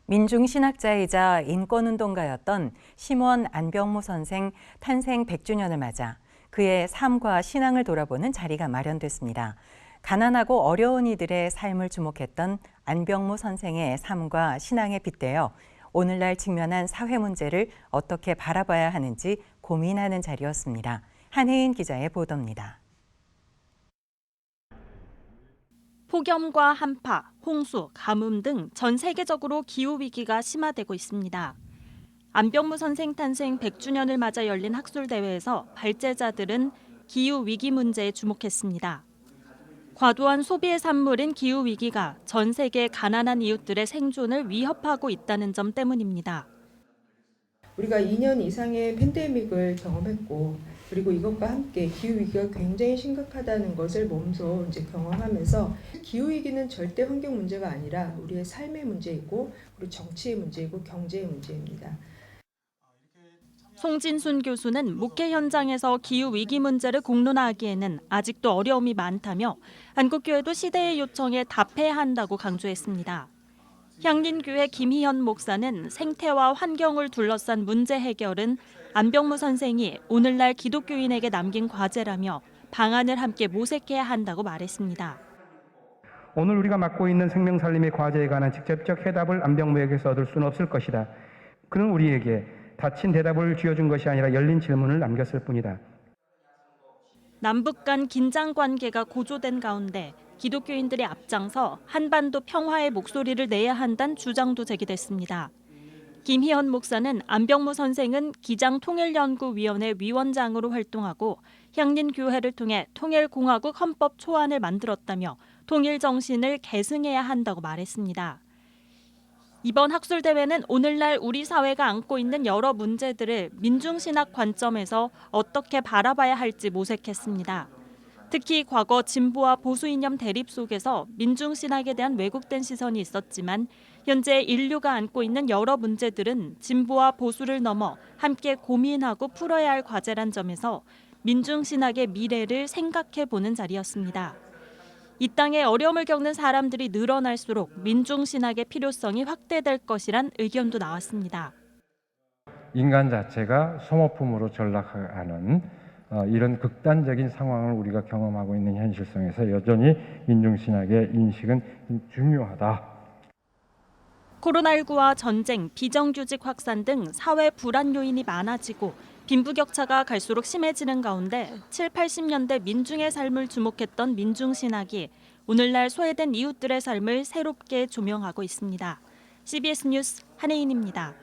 민중신학자이자 인권운동가였던 심원 안병무 선생 탄생 100주년을 맞아 그의 삶과 신앙을 돌아보는 자리가 마련됐습니다. 가난하고 어려운 이들의 삶을 주목했던 안병무 선생의 삶과 신앙에 빗대어 오늘날 직면한 사회 문제를 어떻게 바라봐야 하는지 고민하는 자리였습니다. 한혜인 기자의 보도입니다. 폭염과 한파, 홍수, 가뭄 등 전 세계적으로 기후위기가 심화되고 있습니다. 안병무 선생 탄생 100주년을 맞아 열린 학술대회에서 발제자들은 기후위기 문제에 주목했습니다. 과도한 소비의 산물인 기후위기가 전 세계 가난한 이웃들의 생존을 위협하고 있다는 점 때문입니다. 우리가 2년 이상의 팬데믹을 경험했고, 그리고 이것과 함께 기후위기가 굉장히 심각하다는 것을 몸소 이제 경험하면서 기후위기는 절대 환경 문제가 아니라 우리의 삶의 문제이고, 그리고 정치의 문제이고, 경제의 문제입니다. 송진순 교수는 목회 현장에서 기후위기 문제를 공론화하기에는 아직도 어려움이 많다며 한국교회도 시대의 요청에 답해야 한다고 강조했습니다. 향린교회 김희현 목사는 생태와 환경을 둘러싼 문제 해결은 안병무 선생이 오늘날 기독교인에게 남긴 과제라며 방안을 함께 모색해야 한다고 말했습니다. 오늘 우리가 맡고 있는 생명살림의 과제에 관한 직접적 해답을 안병무에게서 얻을 수는 없을 것이다. 그는 우리에게 닫힌 대답을 쥐어준 것이 아니라 열린 질문을 남겼을 뿐이다. 남북 간 긴장 관계가 고조된 가운데 기독교인들이 앞장서 한반도 평화의 목소리를 내야 한다는 주장도 제기됐습니다. 김희현 목사는 안병무 선생은 기장통일연구위원회 위원장으로 활동하고 향린교회를 통해 통일공화국 헌법 초안을 만들었다며 통일 정신을 계승해야 한다고 말했습니다. 이번 학술대회는 오늘날 우리 사회가 안고 있는 여러 문제들을 민중신학 관점에서 어떻게 바라봐야 할지 모색했습니다. 특히 과거 진보와 보수 이념 대립 속에서 민중신학에 대한 왜곡된 시선이 있었지만 현재 인류가 안고 있는 여러 문제들은 진보와 보수를 넘어 함께 고민하고 풀어야 할 과제란 점에서 민중신학의 미래를 생각해보는 자리였습니다. 이 땅에 어려움을 겪는 사람들이 늘어날수록 민중신학의 필요성이 확대될 것이란 의견도 나왔습니다. 인간 자체가 소모품으로 전락하는 이런 극단적인 상황을 우리가 경험하고 있는 현실성에서 여전히 민중신학의 인식은 중요하다. 코로나19와 전쟁, 비정규직 확산 등 사회 불안 요인이 많아지고 빈부격차가 갈수록 심해지는 가운데 7, 80년대 민중의 삶을 주목했던 민중신학이 오늘날 소외된 이웃들의 삶을 새롭게 조명하고 있습니다. CBS 뉴스 한혜인입니다.